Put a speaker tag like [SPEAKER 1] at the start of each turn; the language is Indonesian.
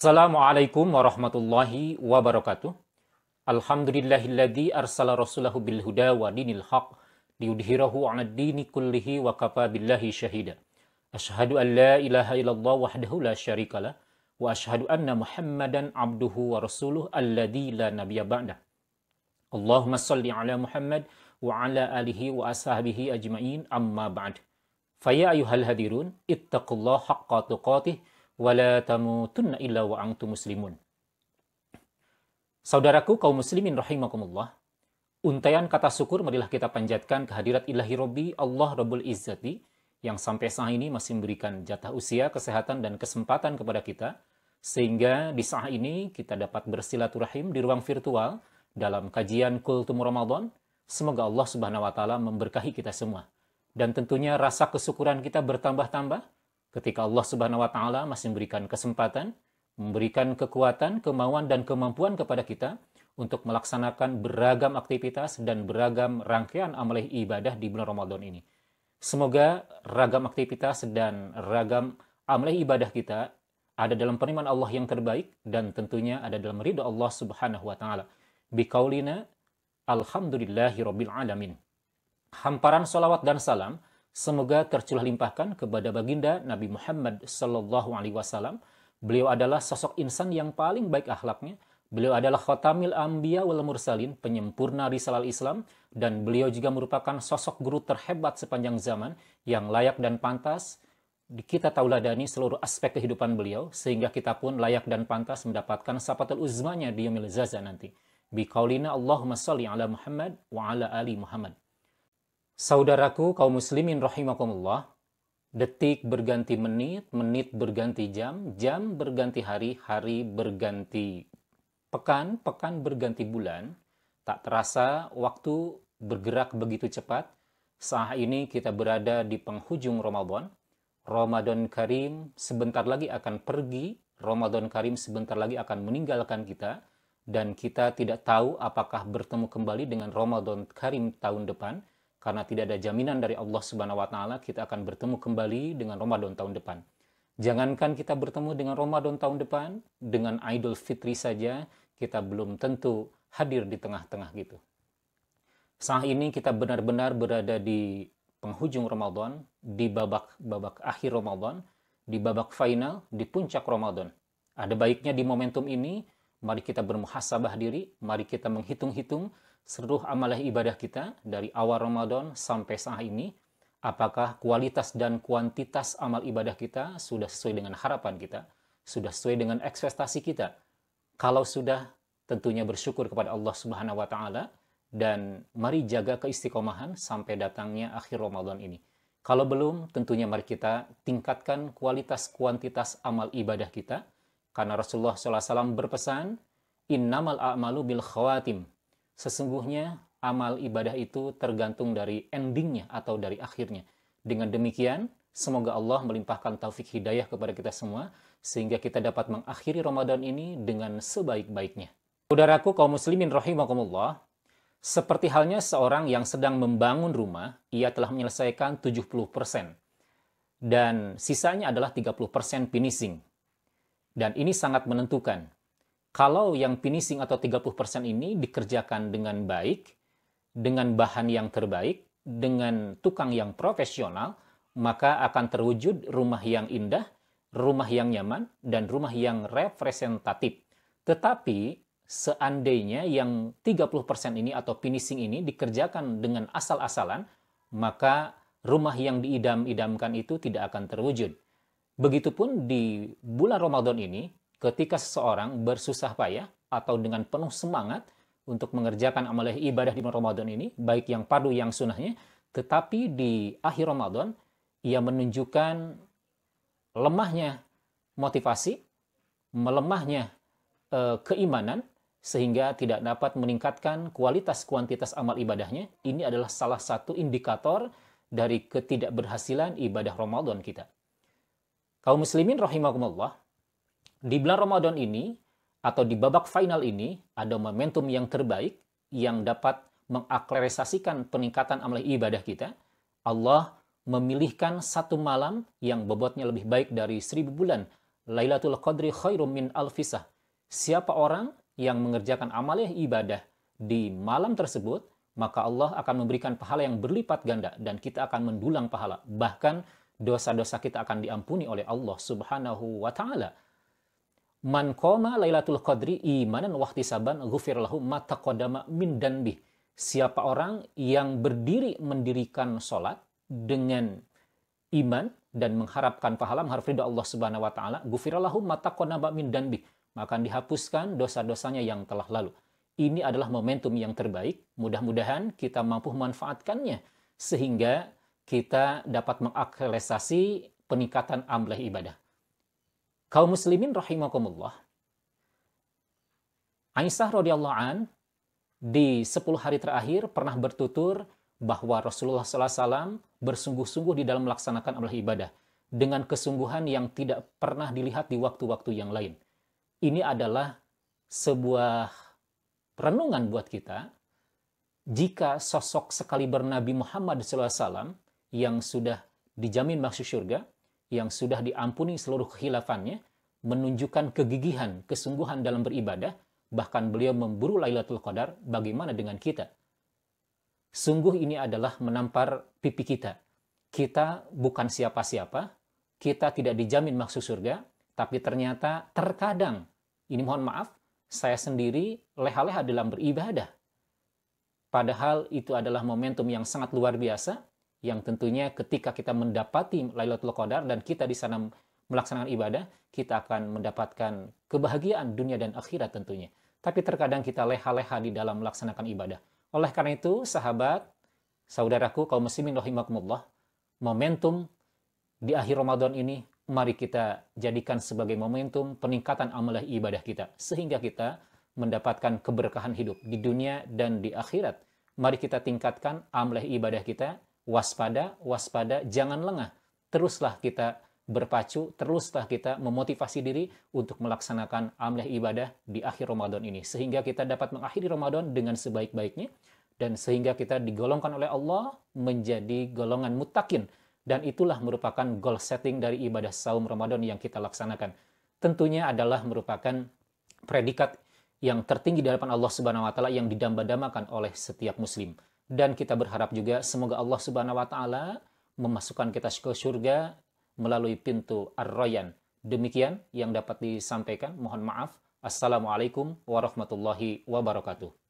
[SPEAKER 1] Assalamualaikum warahmatullahi wabarakatuh. Alhamdulillahilladzi arsala rasulahu bil huda wa dinil haq liyudhhirahu 'alad dini kullihi wa kafa billahi syahida. Asyhadu an la ilaha illallah wahdahu la syarikalah wa asyhadu anna Muhammadan abduhu wa rasuluh alladzi la nabiyya ba'dah. Allahumma shalli ala Muhammad wa ala alihi wa ashabihi ajmain amma ba'd. Faya ayyuhal hadirun ittaqullaha haqqa tuqatih wala tamutunna illa wa antum muslimun. Saudaraku kaum muslimin rahimakumullah, untaian kata syukur marilah kita panjatkan kehadirat ilahi Rabbi Allah Rabbul Izzati yang sampai saat ini masih memberikan jatah usia, kesehatan dan kesempatan kepada kita sehingga di saat ini kita dapat bersilaturahim di ruang virtual dalam kajian Kultum Ramadan. Semoga Allah Subhanahu wa taala memberkahi kita semua. Dan tentunya rasa kesyukuran kita bertambah-tambah ketika Allah Subhanahu wa taala masih memberikan kesempatan, memberikan kekuatan, kemauan dan kemampuan kepada kita untuk melaksanakan beragam aktivitas dan beragam rangkaian amal ibadah di bulan Ramadan ini. Semoga ragam aktivitas dan ragam amal ibadah kita ada dalam penerimaan Allah yang terbaik dan tentunya ada dalam ridha Allah Subhanahu wa taala. Biqaulina alhamdulillahirabbil alamin. Hamparan salawat dan salam semoga tercurah limpahkan kepada baginda Nabi Muhammad sallallahu alaihi wasallam. Beliau adalah sosok insan yang paling baik akhlaknya. Beliau adalah khatamil anbiya wal mursalin, penyempurna risalah Islam, dan beliau juga merupakan sosok guru terhebat sepanjang zaman yang layak dan pantas kita tauladani seluruh aspek kehidupan beliau sehingga kita pun layak dan pantas mendapatkan syafatul uzmanya di yaumil jaza nanti. Biqaulina Allahumma shalli ala Muhammad wa ala ali Muhammad. Saudaraku kaum muslimin rahimakumullah, detik berganti menit, menit berganti jam, jam berganti hari, hari berganti pekan, pekan berganti bulan. Tak terasa waktu bergerak begitu cepat. Saat ini kita berada di penghujung Ramadan. Ramadan Karim sebentar lagi akan pergi, Ramadan Karim sebentar lagi akan meninggalkan kita, dan kita tidak tahu apakah bertemu kembali dengan Ramadan Karim tahun depan. Karena tidak ada jaminan dari Allah Subhanahu wa taala kita akan bertemu kembali dengan Ramadan tahun depan. Jangankan kita bertemu dengan Ramadan tahun depan, dengan Idul Fitri saja kita belum tentu hadir di tengah-tengah gitu. Saat ini kita benar-benar berada di penghujung Ramadan, di babak akhir Ramadan, di babak final, di puncak Ramadan. Ada baiknya di momentum ini, mari kita bermuhasabah diri, mari kita menghitung-hitung seluruh amalah ibadah kita dari awal Ramadan sampai saat ini, apakah kualitas dan kuantitas amal ibadah kita sudah sesuai dengan harapan kita, sudah sesuai dengan ekspektasi kita. Kalau sudah, tentunya bersyukur kepada Allah Subhanahu wa taala dan mari jaga keistiqomahan sampai datangnya akhir Ramadan ini. Kalau belum, tentunya mari kita tingkatkan kualitas kuantitas amal ibadah kita karena Rasulullah SAW berpesan, innamal a'malu bil khawatim. Sesungguhnya amal ibadah itu tergantung dari endingnya atau dari akhirnya. Dengan demikian, semoga Allah melimpahkan taufik hidayah kepada kita semua, sehingga kita dapat mengakhiri Ramadan ini dengan sebaik-baiknya. Saudaraku kaum muslimin rahimakumullah, seperti halnya seorang yang sedang membangun rumah, ia telah menyelesaikan 70%. Dan sisanya adalah 30% finishing. Dan ini sangat menentukan. Kalau yang finishing atau 30% ini dikerjakan dengan baik, dengan bahan yang terbaik, dengan tukang yang profesional, maka akan terwujud rumah yang indah, rumah yang nyaman, dan rumah yang representatif. Tetapi seandainya yang 30% ini atau finishing ini dikerjakan dengan asal-asalan, maka rumah yang diidam-idamkan itu tidak akan terwujud. Begitupun di bulan Ramadan ini, ketika seseorang bersusah payah atau dengan penuh semangat untuk mengerjakan amal ibadah di bulan Ramadan ini, baik yang fardu yang sunnahnya, tetapi di akhir Ramadan, ia menunjukkan lemahnya motivasi, melemahnya keimanan, sehingga tidak dapat meningkatkan kualitas kuantitas amal ibadahnya. Ini adalah salah satu indikator dari ketidakberhasilan ibadah Ramadan kita. Kaum muslimin rahimakumullah, di bulan Ramadan ini, atau di babak final ini, ada momentum yang terbaik yang dapat mengakselerasikan peningkatan amal ibadah kita. Allah memilihkan satu malam yang bobotnya lebih baik dari 1000 bulan Lailatul Qadri khairum min alfisah. Siapa orang yang mengerjakan amal ibadah di malam tersebut, maka Allah akan memberikan pahala yang berlipat ganda dan kita akan mendulang pahala. Bahkan dosa-dosa kita akan diampuni oleh Allah Subhanahu wa taala. Man qoma Lailatul Qadri imanan wahtisaban ghufir lahu ma taqaddama min danbih. Siapa orang yang berdiri mendirikan salat dengan iman dan mengharapkan pahala, mengharap ridha Allah Subhanahu wa taala, ghufir lahu ma taqaddama min danbih, maka dihapuskan dosa-dosanya yang telah lalu. Ini adalah momentum yang terbaik. Mudah-mudahan kita mampu memanfaatkannya sehingga kita dapat mengaktualisasi peningkatan amal ibadah. Kaum muslimin rahimakumullah. Aisyah radhiyallahu an di 10 hari terakhir pernah bertutur bahwa Rasulullah SAW bersungguh-sungguh di dalam melaksanakan amal ibadah dengan kesungguhan yang tidak pernah dilihat di waktu-waktu yang lain. Ini adalah sebuah renungan buat kita. Jika sosok sekaliber Nabi Muhammad SAW yang sudah dijamin masuk surga, yang sudah diampuni seluruh kehilafannya, menunjukkan kegigihan, kesungguhan dalam beribadah, bahkan beliau memburu Lailatul Qadar, bagaimana dengan kita? Sungguh ini adalah menampar pipi kita. Kita bukan siapa-siapa, kita tidak dijamin masuk surga, tapi ternyata terkadang, ini mohon maaf, saya sendiri leha-leha dalam beribadah. Padahal itu adalah momentum yang sangat luar biasa, yang tentunya ketika kita mendapati Lailatul Qadar dan kita di sana melaksanakan ibadah, kita akan mendapatkan kebahagiaan dunia dan akhirat tentunya. Tapi terkadang kita leha-leha di dalam melaksanakan ibadah. Oleh karena itu, sahabat, saudaraku, kaum muslimin rahimakumullah, momentum di akhir Ramadan ini, mari kita jadikan sebagai momentum peningkatan amal ibadah kita. Sehingga kita mendapatkan keberkahan hidup di dunia dan di akhirat. Mari kita tingkatkan amal ibadah kita. Waspada, waspada, jangan lengah. Teruslah kita berpacu, teruslah kita memotivasi diri untuk melaksanakan amal ibadah di akhir Ramadan ini. Sehingga kita dapat mengakhiri Ramadan dengan sebaik-baiknya. Dan sehingga kita digolongkan oleh Allah menjadi golongan muttaqin. Dan itulah merupakan goal setting dari ibadah saum Ramadan yang kita laksanakan. Tentunya adalah merupakan predikat yang tertinggi di hadapan Allah Subhanahu wa taala yang didamba-dambakan oleh setiap muslim. Dan kita berharap juga semoga Allah Subhanahu wa taala memasukkan kita ke surga melalui pintu Ar-Rayyan. Demikian yang dapat disampaikan. Mohon maaf. Assalamualaikum warahmatullahi wabarakatuh.